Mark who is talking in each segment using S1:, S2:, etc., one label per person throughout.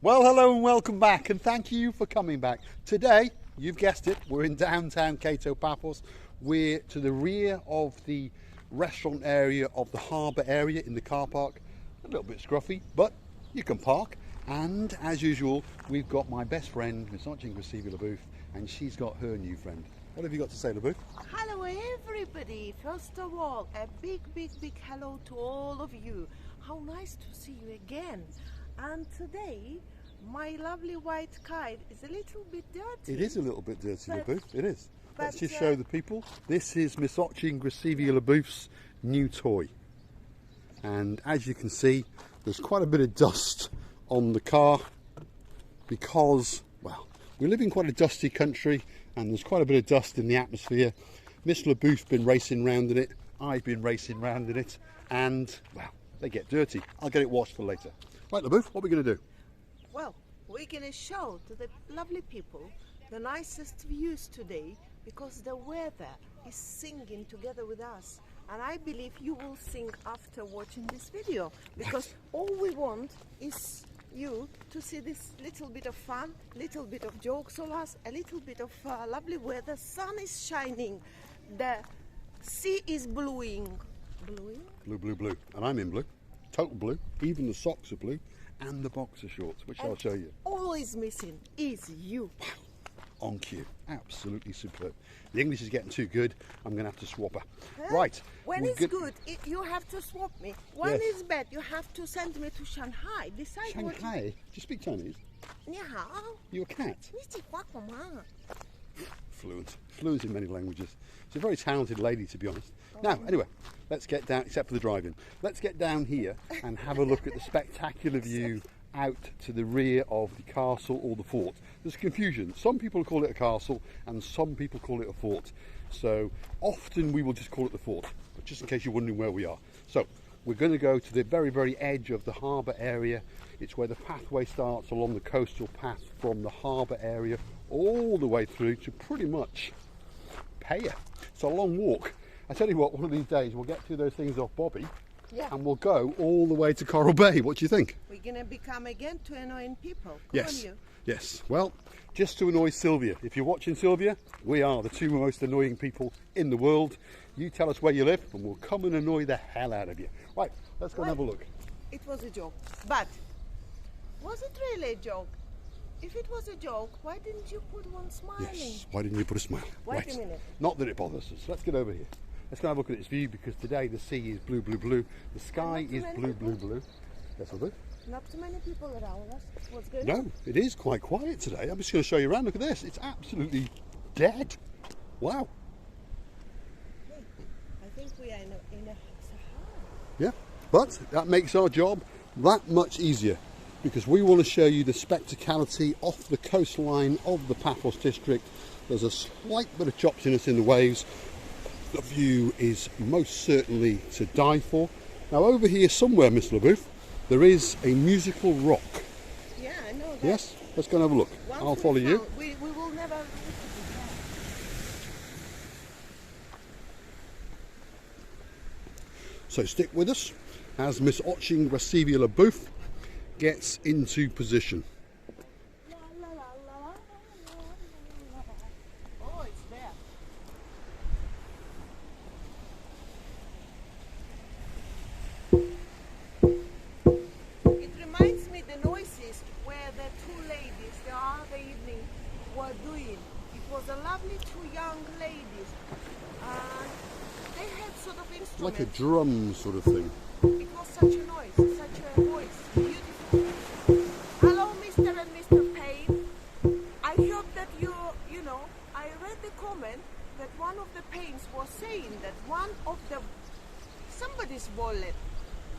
S1: Well, hello and welcome back, and thank you for coming back. Today, you've guessed it, we're in downtown Kato Paphos. We're to the rear of the restaurant area of the harbour area in the car park. A little bit scruffy, but you can park. And as usual, we've got my best friend, Miss Marika, and she's got her new friend. What have you got to say, LaBoo?
S2: Hello everybody. First of all, a big hello to all of you. How nice to see you again. And today, my lovely white kite is a little bit dirty.
S1: It is a little bit dirty, LaBoo. It is. Let's just show the people. This is Miss LaBouf's new toy. And as you can see, there's quite a bit of dust on the car because, well, we live in quite a dusty country and there's quite a bit of dust in the atmosphere. Miss LaBouf's been racing round in it. I've been racing round in it. And, well, they get dirty. I'll get it washed for later. Right, LaBouf, what are we going to do?
S2: Well, we're going to show to the lovely people the nicest views today because the weather is singing together with us. And I believe you will sing after watching this video because all we want is you to see this little bit of fun, little bit of jokes on us, a little bit of lovely weather. Sun is shining, the sea is bluing.
S1: Blue. And I'm in blue. Total blue. Even the socks are blue. And the boxer shorts, which I'll show you.
S2: All is missing is you.
S1: On cue. Absolutely superb. The English is getting too good. I'm going to have to swap her.
S2: Huh?
S1: Right.
S2: When it's good, you have to swap me. When
S1: Yes.
S2: it's bad, you have to send me to Shanghai. Decide
S1: Shanghai? Do you speak Chinese?
S2: What you...
S1: You a cat?
S2: 你喜欢我吗?
S1: Fluent in many languages. She's a very talented lady, to be honest. Now, anyway, let's get down, except for the driving. Let's get down here and have a look at the spectacular view out to the rear of the castle or the fort. There's confusion. Some people call it a castle and some people call it a fort. So often we will just call it the fort, but just in case you're wondering where we are. So we're going to go to the very edge of the harbour area. It's where the pathway starts along the coastal path from the harbour area all the way through to pretty much Paya. It's a long walk. I tell you what, one of these days we'll get through those things off Bobby, and we'll go all the way to Coral Bay. What do you think?
S2: We're going to become again two annoying people.
S1: Yes.
S2: Come on, you.
S1: Yes. Well, just to annoy Sylvia. If you're watching, Sylvia, we are the two most annoying people in the world. You tell us where you live and we'll come and annoy the hell out of you. Right, let's go and have a look.
S2: It was a joke. But was it really a joke? If it was a joke, why didn't you put one smiling?
S1: Yes, why didn't you put a smile?
S2: Wait a minute.
S1: Not that it bothers us. Let's get over here. Let's go have a look at its view because today the sea is blue. The sky is blue. Yes, will do.
S2: Not too many people around us. What's going on?
S1: No, it is quite quiet today. I'm just going to show you around. Look at this. It's absolutely dead. Wow.
S2: Hey, I think we are in a Sahara.
S1: Yeah, but that makes our job that much easier because we want to show you the spectacality off the coastline of the Paphos district. There's a slight bit of chopsiness in the waves. The view is most certainly to die for. Now over here somewhere, Miss LaBouf, there is a musical rock.
S2: Yeah, I know that.
S1: Yes? Let's go and have a look. I'll follow you.
S2: We will never...
S1: So stick with us as Miss LaBouf gets into position.
S2: Oh, it's there. It reminds me the noises where the two ladies the other evening were doing. It was a lovely two young ladies. They had sort of instruments.
S1: Like a drum sort of thing.
S2: It was such a noise, such a voice. Beautiful. Hello, Mr. and Mr. Payne. I hope that you know, I read the comment that one of the Paynes was saying that somebody's wallet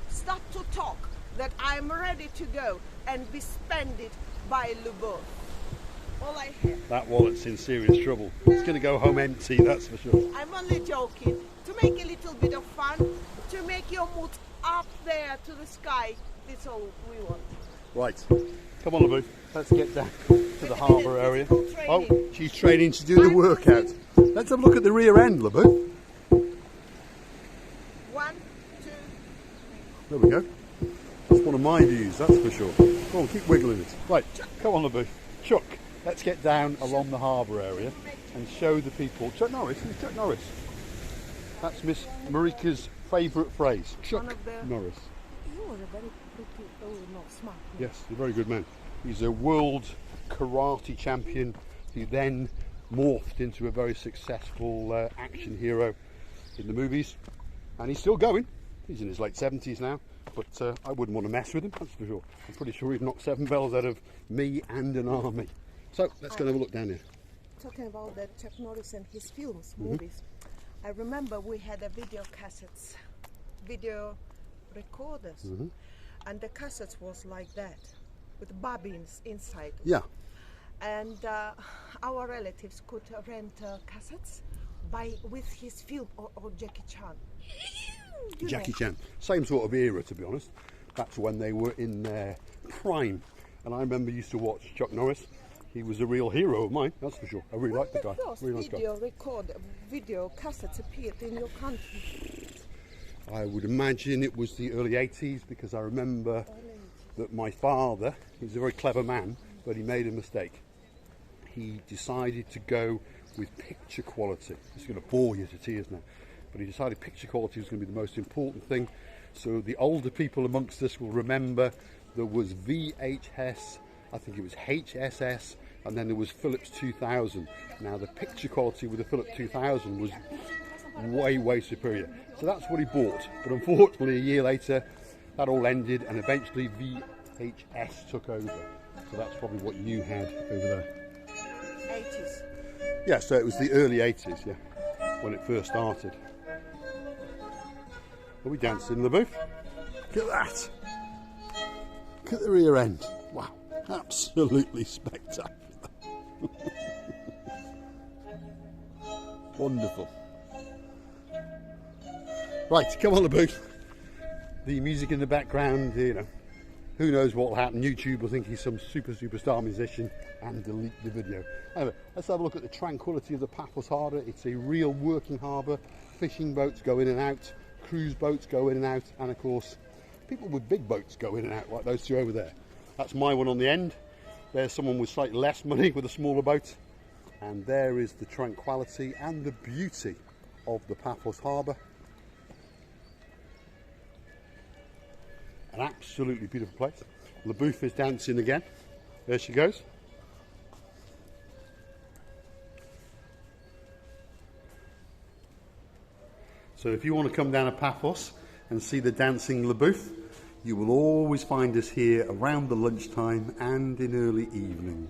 S2: stopped to talk that I'm ready to go and be spended by LaBouf. All I have.
S1: That wallet's in serious trouble. It's going to go home empty, that's for sure.
S2: I'm only joking. To make a little bit of fun, to make your mood up there to the sky. That's all we want.
S1: Right, come on, LaBouf. Let's get down to the harbour area. Oh, she's training to do the workout. Let's have a look at the rear end, LaBouf.
S2: 1, 2, 3.
S1: There we go. That's one of my views, that's for sure. Go on, keep wiggling it. Right, come on, LeBeau. Chuck, let's get down along the harbour area and show the people. Chuck Norris, who's Chuck Norris? That's Miss Marika's favourite phrase. Chuck Norris.
S2: You are a very pretty, smart.
S1: Yes, he's a very good man. He's a world karate champion who then morphed into a very successful action hero in the movies. And he's still going. He's in his late 70s now. But I wouldn't want to mess with him, that's for sure. I'm pretty sure he'd knock 7 bells out of me and an army. So let's go and have a look down here.
S2: Talking about the Chuck Norris and his films, movies. I remember we had a video cassettes, video recorders, and the cassettes was like that, with bobbins inside.
S1: Yeah.
S2: And our relatives could rent cassettes with his film or Jackie Chan.
S1: Jackie Chan. Same sort of era, to be honest. That's when they were in their prime. And I remember used to watch Chuck Norris. He was a real hero of mine, that's for sure. I really liked the guy. Really nice guy.
S2: Video cassettes appeared in your country?
S1: I would imagine it was the early 80s, because I remember that my father, he was a very clever man, but he made a mistake. He decided to go with picture quality. It's going to bore you to tears now. But he decided picture quality was going to be the most important thing. So the older people amongst us will remember there was VHS, I think it was HSS, and then there was Philips 2000. Now the picture quality with the Philips 2000 was way superior. So that's what he bought. But unfortunately a year later that all ended and eventually VHS took over. So that's probably what you had over there.
S2: 80s.
S1: Yeah, so it was the early 80s, yeah, when it first started. Are we dancing in the booth? Look at that! Look at the rear end. Wow, absolutely spectacular. Wonderful. Right, come on the booth. The music in the background, you know, who knows what will happen. YouTube will think he's some superstar musician and delete the video. Anyway, let's have a look at the tranquility of the Paphos Harbour. It's a real working harbour. Fishing boats go in and out. Cruise boats go in and out, and of course people with big boats go in and out, like those two over there. That's my one on the end. There's someone with slightly less money with a smaller boat, and there is the tranquility and the beauty of the Paphos Harbour. An absolutely beautiful place. LaBouffe is dancing again. There she goes. So if you want to come down to Paphos and see the dancing LaBouffe, you will always find us here around the lunchtime and in early evening,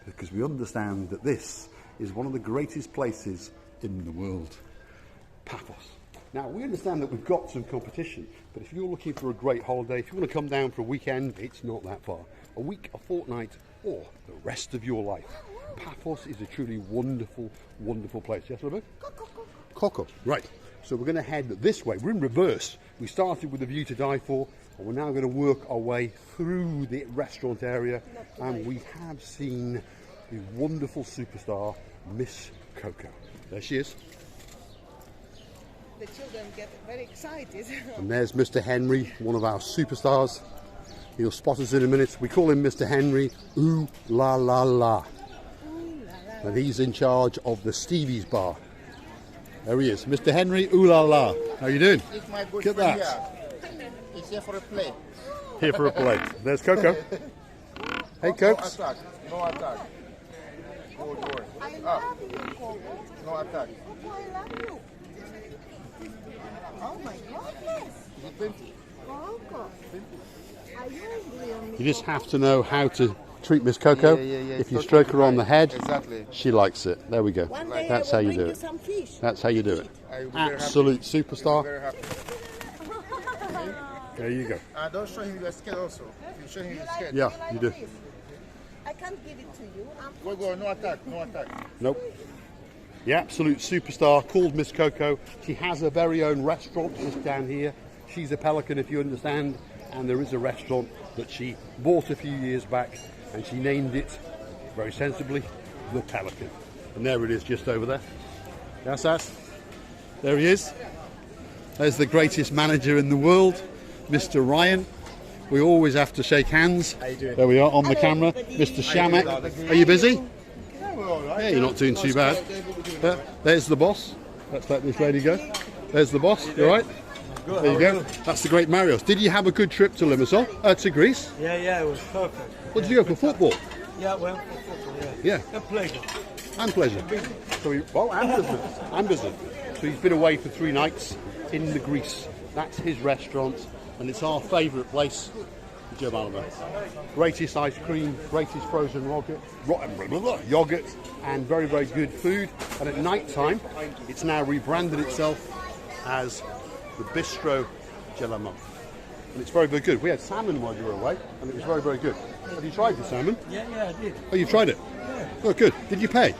S1: because we understand that this is one of the greatest places in the world, Paphos. Now we understand that we've got some competition, but if you're looking for a great holiday, if you want to come down for a weekend, it's not that far. A week, a fortnight, or the rest of your life. Paphos is a truly wonderful, wonderful place. Yes, LaBouffe? Coco. Right. So we're going to head this way. We're in reverse. We started with a view to die for, and we're now going to work our way through the restaurant area, and we have seen the wonderful superstar, Miss Coco. There she is.
S2: The children get very excited.
S1: And there's Mr. Henry, one of our superstars. He'll spot us in a minute. We call him Mr. Henry Ooh La La La. And he's in charge of the Stevie's bar. There he is, Mr. Henry Ooh La La. How you doing?
S3: It's my good
S1: Look at that.
S3: Here. It's here for a plate.
S1: Here for a plate. There's Coco. Hey, Cokes.
S3: No attack. No attack. Don't worry.
S2: I love you, Coco.
S3: No attack.
S2: Coco, I love you. Oh my goodness.
S3: Is it plenty?
S2: Coco. Are you angry on me?
S1: You just have to know how to treat Miss Coco.
S3: Yeah.
S1: If you stroke her on the head,
S3: Exactly.
S1: she likes it. There we go.
S2: One day
S1: That's
S2: I
S1: how
S2: will
S1: you do
S2: bring
S1: it.
S2: some fish.
S1: That's how you do it.
S3: I will be very
S1: Absolute
S3: happy.
S1: superstar.
S3: Very happy.
S1: There you go.
S3: Don't show him your skill also. If you show him your skill.
S1: Yeah, you do.
S2: Fish? I can't give it to you.
S3: Go. No attack. No attack.
S1: Nope. The absolute superstar called Miss Coco. She has her very own restaurant just down here. She's a pelican, if you understand, and there is a restaurant that she bought a few years back, and she named it, very sensibly, the Pelican. And there it is, just over there. That's us. There he is. There's the greatest manager in the world, Mr. Ryan. We always have to shake hands.
S3: How you doing?
S1: There we are on the camera. Mr. Shamek. Are you busy?
S3: Yeah, we're all right.
S1: Yeah, you're not doing too bad. There's the boss. Let's let this lady go. There's the boss. You all right?
S3: Good.
S1: There you go. That's the great Marios. Did you have a good trip to Limassol? To Greece?
S4: Yeah, it was perfect.
S1: What did you go for? Football?
S4: Yeah, well, for football, yeah.
S1: Yeah.
S4: A pleasure.
S1: And pleasure. So and business. And business. So he's been away for 3 nights in the Greece. That's his restaurant, and it's our favourite place, Joe Malabar. Greatest ice cream, greatest frozen yogurt, and very, very good food. And at night time, it's now rebranded itself as the Bistro Gelamo. And it's very, very good. We had salmon while you were away, and it was very, very good. Have you tried the salmon?
S4: Yeah, I did.
S1: Oh, you tried it? Yeah. Oh, good. Did you pay?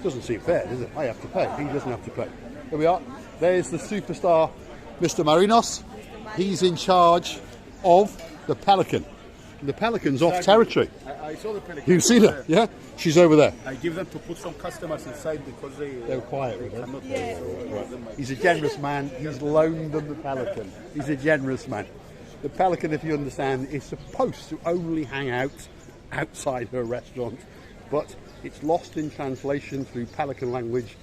S1: Doesn't seem fair, does it? I have to pay. He doesn't have to pay. Here we are. There's the superstar, Mr. Marinos. He's in charge of the Pelican. The Pelican's off territory.
S3: I saw the pelican.
S1: You've seen her? Yeah? She's over there.
S3: I give them to put some customers inside because
S1: They're quiet with her.
S3: cannot
S1: He's a generous man. He's loaned them the Pelican. He's a generous man. The Pelican, if you understand, is supposed to only hang out outside her restaurant, but it's lost in translation through Pelican language,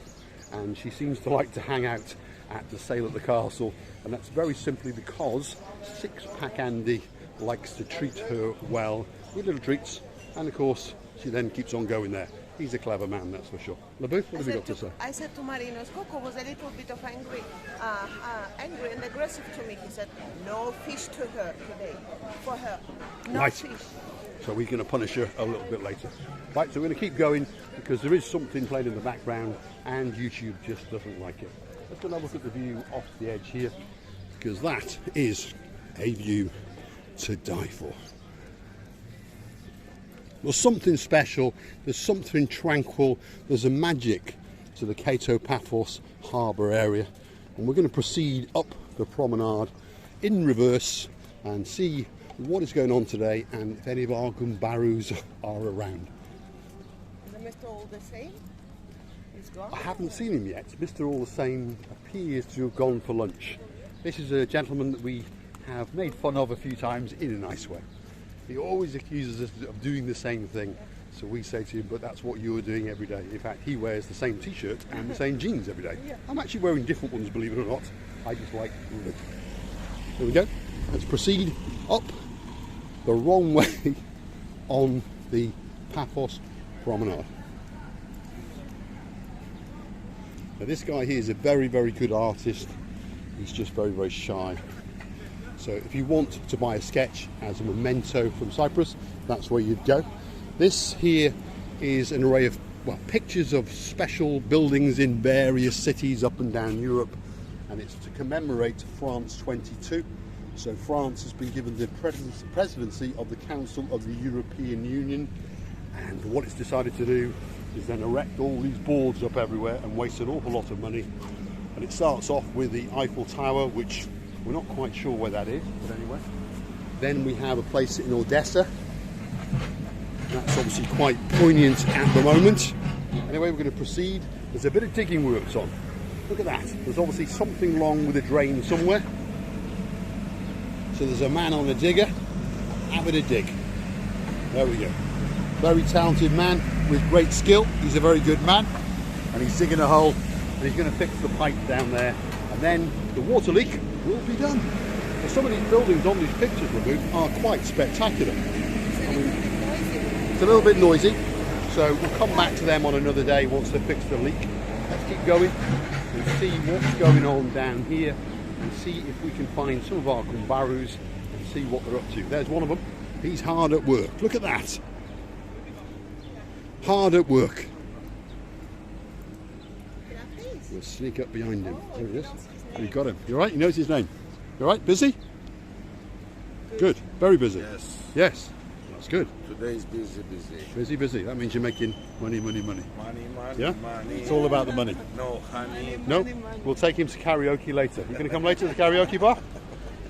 S1: and she seems to like to hang out at the sale at the castle, and that's very simply because Six-Pack Andy likes to treat her well with little treats, and of course she then keeps on going there. He's a clever man, that's for sure. Labou, what have you got to say?
S2: I said to Marinos, Coco was a little bit of angry and aggressive to me. He said, no fish to her today, for her, no
S1: Right.
S2: fish.
S1: So we're going to punish her a little bit later. Right, so we're going to keep going because there is something playing in the background and YouTube just doesn't like it. Let's go and have a look at the view off the edge here, because that is a view to die for. There's something special, there's something tranquil, there's a magic to the Kato Paphos harbour area, and we're going to proceed up the promenade in reverse and see what is going on today and if any of our gumbarus are around.
S2: Is Mr. All the same? He's gone?
S1: I haven't seen him yet. Mr. All the Same appears to have gone for lunch. This is a gentleman that we have made fun of a few times in a nice way. He always accuses us of doing the same thing, so we say to him, but that's what you're doing every day. In fact, he wears the same t-shirt and the same jeans every day. I'm actually wearing different ones, believe it or not. I just like them. Here we go. Let's proceed up the wrong way on the Paphos Promenade. Now this guy here is a very, very good artist. He's just very, very shy. So if you want to buy a sketch as a memento from Cyprus, that's where you'd go. This here is an array of pictures of special buildings in various cities up and down Europe, and it's to commemorate France 22. So France has been given the presidency of the Council of the European Union, and what it's decided to do is then erect all these boards up everywhere and waste an awful lot of money. And it starts off with the Eiffel Tower, which we're not quite sure where that is, but anyway. Then we have a place in Odessa. That's obviously quite poignant at the moment. Anyway, we're going to proceed. There's a bit of digging works on. Look at that. There's obviously something wrong with a drain somewhere. So there's a man on a digger having a dig. There we go. Very talented man with great skill. He's a very good man. And he's digging a hole and he's going to fix the pipe down there. And then the water leak will be done. Now, some of these buildings on these pictures are quite spectacular. I mean, it's a little bit noisy, so we'll come back to them on another day once they fix the leak. Let's keep going and see what's going on down here and see if we can find some of our gumbarus and see what they're up to. There's one of them. He's hard at work. Look at that. Hard at work. We'll sneak up behind him. There he is. We got him. You alright? He knows his name. You alright? Busy? Good. Very busy.
S3: Yes.
S1: Yes. That's good.
S3: Today is busy.
S1: Busy, busy. That means you're making money.
S3: Money,
S1: Yeah?
S3: money.
S1: It's all about the money.
S3: No honey.
S1: No? We'll take him to karaoke later. You going to come later to the karaoke bar?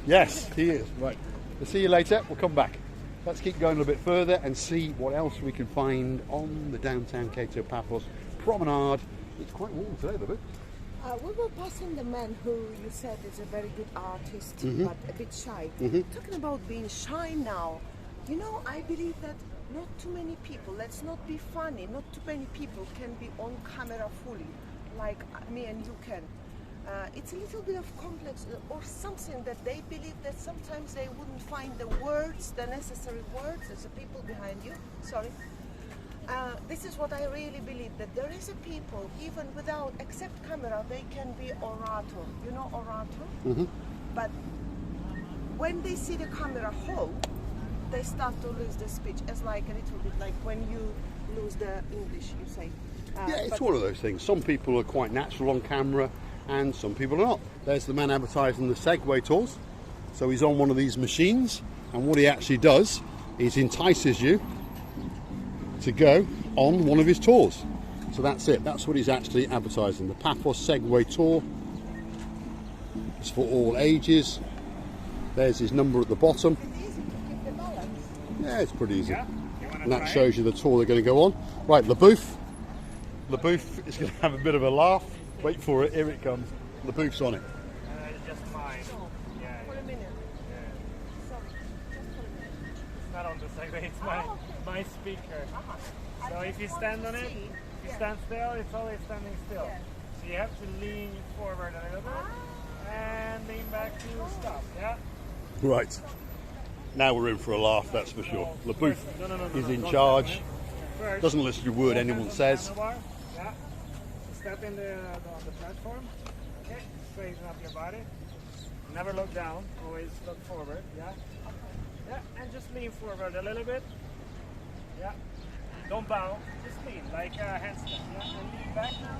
S1: Yes, he is. Right. We'll see you later. We'll come back. Let's keep going a little bit further and see what else we can find on the downtown Kato Paphos promenade. It's quite warm today, though.
S2: We were passing the man who you said is a very good artist, but a bit shy. Talking about being shy now, you know, I believe that not too many people, let's not be funny, not too many people can be on camera fully, like me and you can. It's a little bit of complex or something that they believe that sometimes they wouldn't find the words, the necessary words, as the people behind you, sorry. This is what I really believe, that there is a people, even without, except camera, they can be orator. You know orator? But when they see the camera hold, they start to lose the speech. It's like a little bit like when you lose the English, you say.
S1: Yeah, it's one of those things. Some people are quite natural on camera and some people are not. There's the man advertising the Segway tours. So he's on one of these machines, and what he actually does is entices you to go on one of his tours. So that's it. That's what he's actually advertising. The Paphos Segway tour. It's for all ages. There's his number at the bottom. Yeah, it's pretty easy. And that shows you the tour they're going to go on. Right, LaBouffe. LaBouffe is going to have a bit of a laugh. Wait for it, here it comes. LaBouffe's on it.
S5: It's just mine. Yeah.
S2: For a minute.
S5: Yeah.
S2: Sorry, just for a minute.
S5: It's not on the Segway, it's my speaker. So if you stand on it, if you stand still, it's always standing still. So you have to lean forward a little bit and lean back to stop. Yeah?
S1: Right. Now we're in for a laugh, that's for sure. LaBouffe is in charge.
S5: First,
S1: Doesn't listen to a word anyone says.
S5: handlebar. Yeah. Step in on the platform. Okay. Straighten up your body. Never look down. Always look forward. Yeah. Yeah. And just lean forward a little bit. Yeah. Don't bow. Just lean like a handstand. Yeah. And lean back now.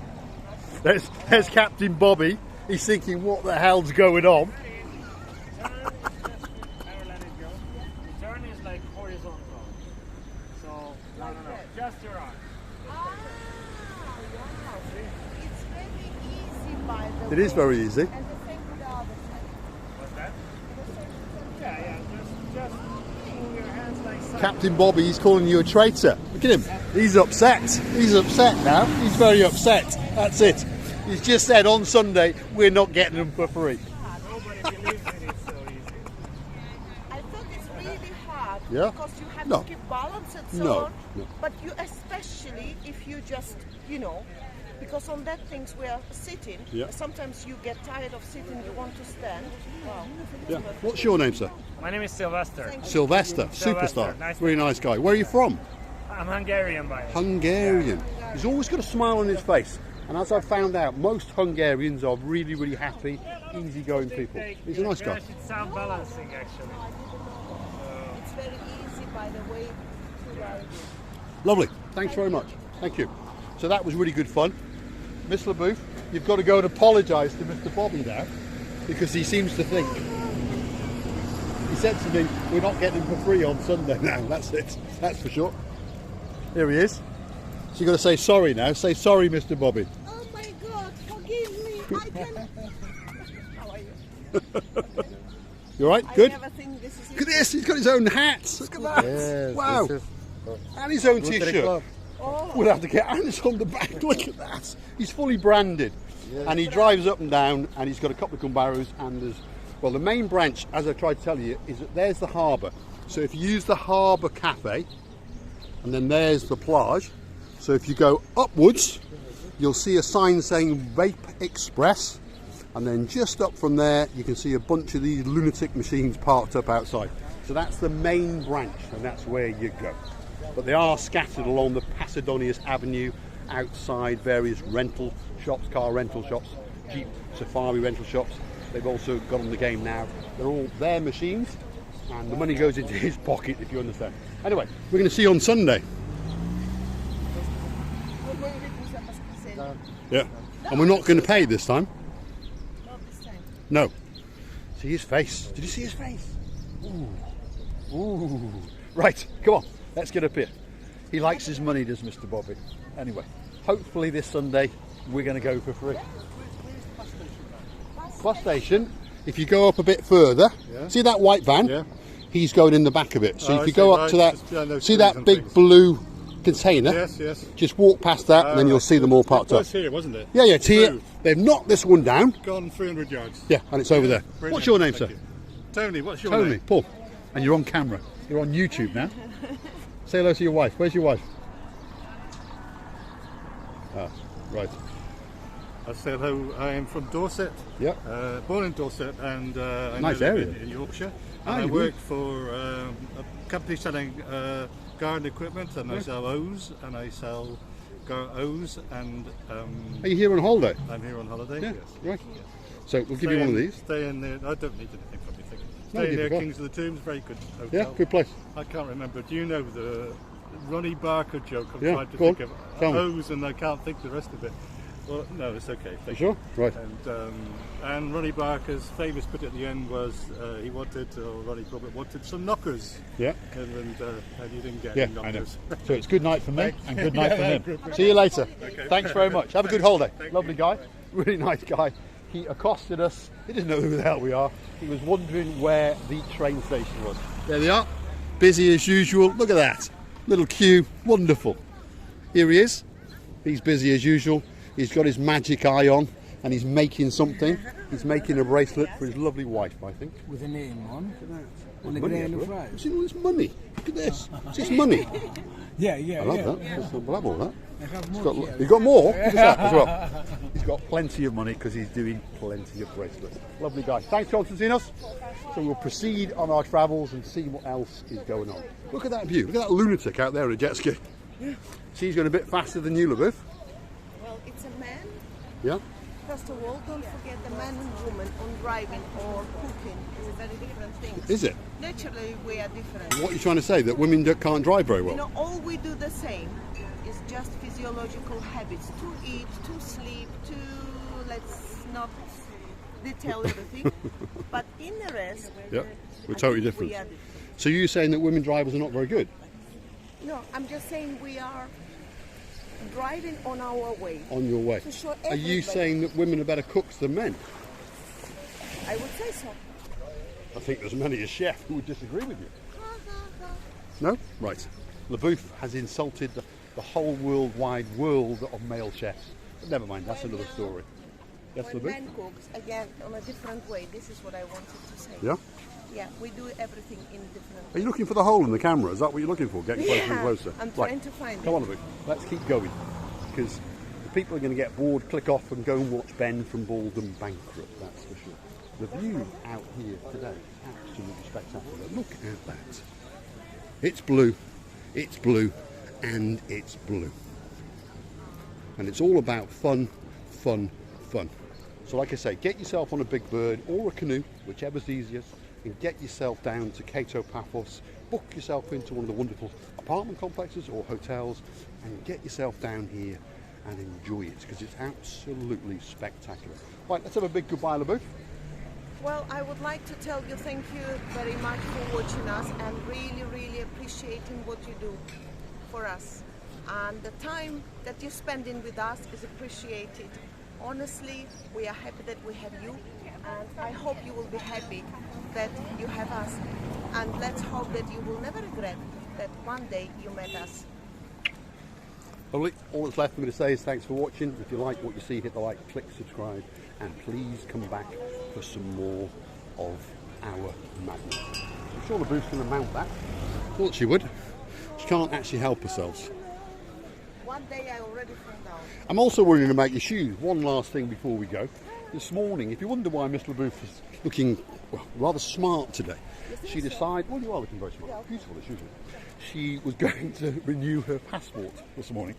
S1: There's Captain Bobby. He's thinking, what the hell's going on?
S5: Turn is just never let it go. The turn is like horizontal. So no. Just your arm.
S2: It's very easy, by the way.
S1: It is very easy.
S2: And the same with the other side.
S5: What's that? Yeah. Just move your hands like so.
S1: Captain Bobby, he's calling you a traitor. Look at him. He's upset. He's upset now. He's very upset. That's it. He's just said on Sunday, we're not getting them for free.
S5: Nobody believes it is so easy.
S2: I thought it's really hard
S1: Yeah?
S2: because you have
S1: No.
S2: to keep balance and so
S1: No,
S2: on.
S1: no.
S2: But you, especially if you just, you know, because on that things we are sitting,
S1: Yeah.
S2: sometimes you get tired of sitting, you want to stand. Wow.
S1: Yeah. What's your name, sir?
S5: My name is Sylvester.
S2: Thank you.
S1: Sylvester,
S5: Sylvester,
S1: superstar.
S5: nice
S1: Very nice guy. Where are you from?
S5: I'm Hungarian by it.
S1: Hungarian. He's always got a smile on his face. And as I've found out, most Hungarians are really, really happy, easygoing people. He's a nice guy.
S5: It's sound balancing actually.
S2: It's very easy, by the way, to ride.
S1: Lovely. Thanks very much. Thank you. So that was really good fun. Miss LaBouffe, you've got to go and apologise to Mr. Bobby now, because he seems to think. He said to me, we're not getting him for free on Sunday now. That's it. That's for sure. Here he is. So you've got to say sorry now. Say sorry, Mr. Bobby.
S2: Oh my God, forgive me. I can. How are you?
S1: You all right?
S2: I
S1: Good?
S2: never think this is
S1: Look at this. He's got his own hat. Look at that.
S4: Yes,
S1: Wow.
S4: this is
S1: And his own
S4: Rotary
S1: T-shirt.
S4: Club.
S2: Oh,
S1: We'll have to get hands on the back. Look at that. He's fully branded. And he drives up and down, and he's got a couple of Kumbarus, and there's, well, the main branch, as I tried to tell you, is that there's the harbour. So if you use the harbour cafe, and then there's the plage. So if you go upwards, you'll see a sign saying Vape Express, and then just up from there, you can see a bunch of these lunatic machines parked up outside. So that's the main branch, and that's where you go. But they are scattered along the Pasidonius Avenue, outside various rental shops, car rental shops, Jeep Safari rental shops. They've also got on the game now. They're all their machines, and the money goes into his pocket, if you understand. Anyway, we're going to see you on Sunday. Yeah. And we're not going to pay this time.
S2: not this time.
S1: No. See his face. Did you see his face? Ooh. Ooh. Right, come on. Let's get up here. He likes his money, does Mr. Bobby. Anyway, hopefully this Sunday we're going to go for free. Bus station, if you go up a bit further, see that white van?
S4: Yeah.
S1: He's going in the back of it. So
S4: Oh,
S1: if you
S4: I
S1: go
S4: see,
S1: up to
S4: right,
S1: that,
S4: just, yeah, those
S1: see
S4: trees
S1: that
S4: and
S1: big
S4: things.
S1: blue container.
S3: Yes, yes.
S1: Just walk past that and then you'll see them all parked
S3: It
S1: up.
S3: was here, wasn't it?
S1: Yeah, it's here.
S3: Through.
S1: They've knocked this one down.
S3: Gone 300 yards.
S1: Yeah, and it's over there.
S3: Brilliant.
S1: What's your name,
S3: Thank
S1: sir?
S3: you. Tony, what's your
S1: Tony,
S3: name?
S1: Paul. And you're on camera. You're on YouTube now. Say hello to your wife. Where's your wife? Ah, right.
S3: I said hello. I am from Dorset.
S1: Yeah.
S3: Born in Dorset, and I
S1: Nice
S3: now live
S1: area.
S3: in Yorkshire.
S1: Ah,
S3: And I
S1: you
S3: work for a company selling garden equipment, and I
S1: Right.
S3: sell hose, and I sell hose, and
S1: Are you here on holiday?
S3: I'm here on holiday.
S1: Yeah,
S3: Yes.
S1: right. So we'll give you one of these.
S3: Stay in there. I don't need anything from you. Thank you.
S1: No,
S3: Stay
S1: give
S3: there,
S1: it a go.
S3: Kings of the Tombs. Very good hotel.
S1: Yeah, good place.
S3: I can't remember. Do you know the Ronnie Barker joke? I'm
S1: Yeah,
S3: trying to
S1: go on.
S3: think of
S1: Tell me.
S3: hose, and I can't think the rest of it. Well, no, it's okay.
S1: You
S3: Thank
S1: sure? Right.
S3: And Ronnie Barker's famous bit at the end was he wanted, or Ronnie Corbett wanted some knockers,
S1: Yeah.
S3: and he didn't get
S1: Yeah,
S3: any
S1: I know.
S3: knockers.
S1: So it's good night for me and good night for him.
S3: Good.
S1: See you later.
S3: Okay.
S1: Thanks very much. Have a good holiday.
S3: Thank
S1: Lovely
S3: you.
S1: guy. Really nice guy. He accosted us. He didn't know who the hell we are. He was wondering where the train station was. There they are. Busy as usual. Look at that. Little queue. Wonderful. Here he is. He's busy as usual. He's got his magic eye on and he's making something. He's making a bracelet for his lovely wife, I think.
S6: With a name on.
S1: Look at that.
S6: And a
S1: Money
S6: grain of
S1: everywhere.
S6: rice.
S1: You see all this money? Look at this. It's just money.
S6: Yeah,
S1: I love that. That's unbelievable, that.
S6: I have
S1: He's
S6: more
S1: got,
S6: here.
S1: he's got more. Look at that as well. He's got plenty of money because he's doing plenty of bracelets. Lovely guy. Thanks, Constantinos. So we'll proceed on our travels and see what else is going on. Look at that view. Look at that lunatic out there on a jet ski. She's going a bit faster than you, LaBeouf.
S2: Well, it's a man.
S1: Yeah?
S2: First of all, don't forget the man and woman on driving or cooking is a very different thing.
S1: Is it?
S2: Naturally, we are different.
S1: What are you trying to say? That women can't drive very
S2: You
S1: well?
S2: know, all we do the same is just physiological habits. To eat, to sleep, to, let's not detail everything. But in the rest,
S1: Yeah. We're
S2: I
S1: totally
S2: think
S1: different.
S2: we are different.
S1: So you're saying that women drivers are not very good?
S2: No, I'm just saying we are driving on our way.
S1: On your way.
S2: To show
S1: Are
S2: everybody.
S1: you saying that women are better cooks than men?
S2: I would say so.
S1: I think there's many a chef who would disagree with you. No? Right. LaBeouf has insulted the whole worldwide world of male chefs. But never mind, that's another story. Yes,
S2: When
S1: LaBeouf?
S2: man cooks, again, on a different way. This is what I wanted to say.
S1: Yeah?
S2: Yeah, we do everything in different
S1: Are you looking for the hole in the camera? Is that what you're looking for? Getting closer and
S2: Yeah,
S1: closer?
S2: I'm
S1: Right.
S2: trying to find
S1: Come
S2: it.
S1: on, LaBeouf. Let's keep going. Because the people are going to get bored, click off and go and watch Ben from Baldwin Bankrupt, that's for sure. The view out here today is absolutely spectacular. Look at that. It's blue, and it's blue. And it's all about fun, fun, fun. So like I say, get yourself on a big bird or a canoe, whichever's easiest, and get yourself down to Kato Paphos, book yourself into one of the wonderful apartment complexes or hotels, and get yourself down here and enjoy it, because it's absolutely spectacular. Right, let's have a big goodbye, LaBeouf.
S2: Well, I would like to tell you thank you very much for watching us and really, really appreciating what you do for us. And the time that you're spending with us is appreciated. Honestly, we are happy that we have you, and I hope you will be happy that you have us. And let's hope that you will never regret that one day you met us.
S1: Lovely. All that's left for me to say is thanks for watching. If you like what you see, hit the like, click subscribe, and please come back for some more of our madness. I'm sure LaBeouf's going to mount that. Thought she would. She can't actually help herself.
S2: One day I already found out.
S1: I'm also worrying about your shoes. One last thing before we go. This morning, if you wonder why Miss LaBeouf is looking rather smart today, she decided, well, you are looking very smart, beautiful as usual. She was going to renew her passport this morning.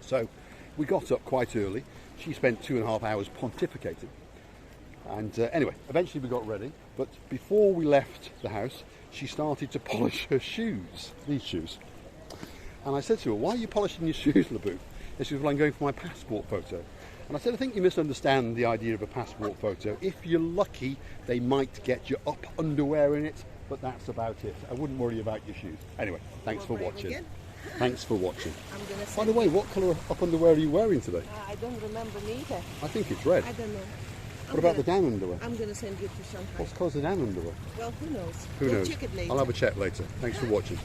S1: So we got up quite early. She spent 2.5 hours pontificating. And anyway, eventually we got ready. But before we left the house, she started to polish her shoes, these shoes. And I said to her, why are you polishing your shoes, LaBeouf? And she was, well, I'm going for my passport photo. And I said, I think you misunderstand the idea of a passport photo. If you're lucky, they might get your up underwear in it, but that's about it. I wouldn't worry about your shoes. Anyway, thanks for watching.
S2: Again?
S1: Thanks for watching.
S2: I'm gonna
S1: By the way, what colour up underwear are you wearing today?
S2: I don't remember neither.
S1: I think it's red.
S2: I don't know.
S1: What about the down underwear?
S2: I'm going to send you to Shanghai.
S1: What's colour's the down underwear?
S2: Well, who knows?
S1: Who
S2: We'll
S1: knows?
S2: check it later.
S1: I'll have a check later. Thanks for watching.